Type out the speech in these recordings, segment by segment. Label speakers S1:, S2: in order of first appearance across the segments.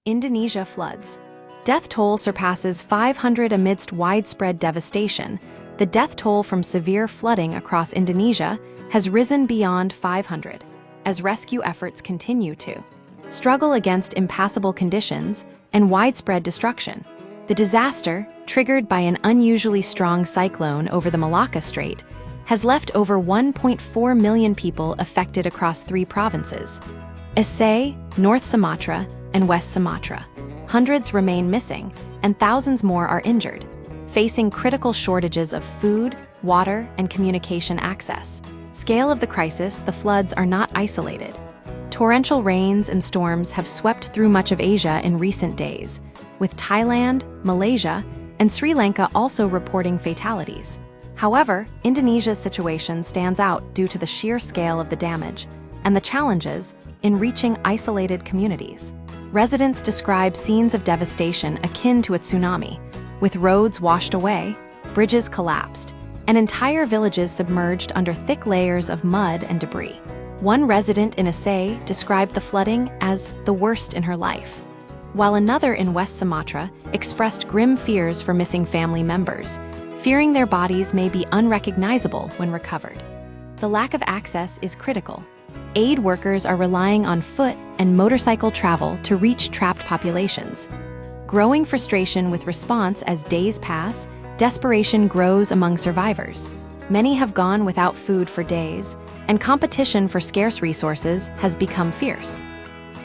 S1: Indonesia floods. Death toll surpasses 500 amidst widespread devastation. The death toll from severe flooding across Indonesia has risen beyond 500 as rescue efforts continue to struggle against impassable conditions and widespread destruction. The disaster, triggered by an unusually strong cyclone over the Malacca Strait, has left over 1.4 million people affected across 3 provinces: Aceh, North Sumatra, and West Sumatra. Hundreds remain missing, and thousands more are injured, facing critical shortages of food, water, and communication access. Scale of the crisis: the floods are not isolated. Torrential rains and storms have swept through much of Asia in recent days, with Thailand, Malaysia, and Sri Lanka also reporting fatalities. However, Indonesia's situation stands out due to the sheer scale of the damage and the challenges in reaching isolated communities. Residents describe scenes of devastation akin to a tsunami, with roads washed away, bridges collapsed, and entire villages submerged under thick layers of mud and debris. One resident in Aceh described the flooding as the worst in her life, while another in West Sumatra expressed grim fears for missing family members, fearing their bodies may be unrecognizable when recovered. The lack of access is critical. Aid workers are relying on foot and motorcycle travel to reach trapped populations. Growing frustration with response as days pass, desperation grows among survivors. Many have gone without food for days, and competition for scarce resources has become fierce.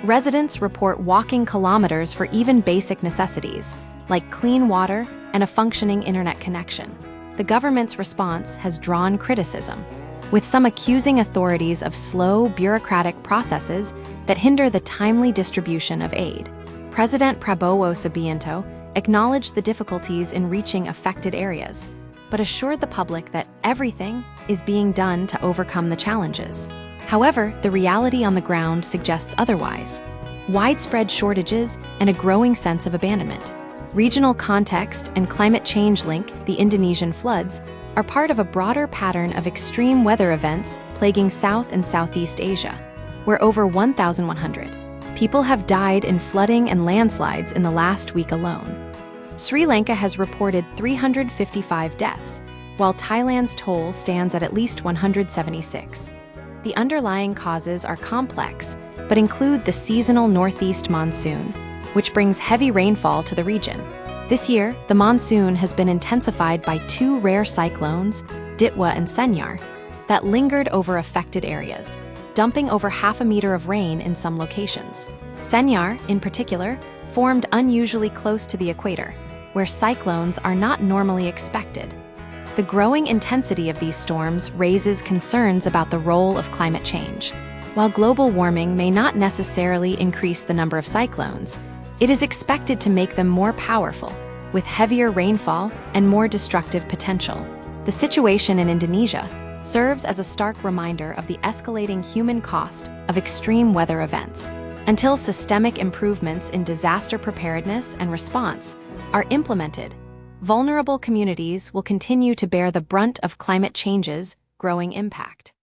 S1: Residents report walking kilometers for even basic necessities, like clean water and a functioning internet connection. The government's response has drawn criticism, with some accusing authorities of slow, bureaucratic processes that hinder the timely distribution of aid. President Prabowo Subianto acknowledged the difficulties in reaching affected areas, but assured the public that everything is being done to overcome the challenges. However, the reality on the ground suggests otherwise: widespread shortages and a growing sense of abandonment. Regional context and climate change link the Indonesian floods are part of a broader pattern of extreme weather events plaguing South and Southeast Asia, where over 1,100 people have died in flooding and landslides in the last week alone. Sri Lanka has reported 355 deaths, while Thailand's toll stands at least 176. The underlying causes are complex, but include the seasonal northeast monsoon, which brings heavy rainfall to the region. This year, the monsoon has been intensified by 2 rare cyclones, Ditwa and Senyar, that lingered over affected areas, dumping over half a meter of rain in some locations. Senyar, in particular, formed unusually close to the equator, where cyclones are not normally expected. The growing intensity of these storms raises concerns about the role of climate change. While global warming may not necessarily increase the number of cyclones, it is expected to make them more powerful, with heavier rainfall and more destructive potential. The situation in Indonesia serves as a stark reminder of the escalating human cost of extreme weather events. Until systemic improvements in disaster preparedness and response are implemented, vulnerable communities will continue to bear the brunt of climate change's growing impact.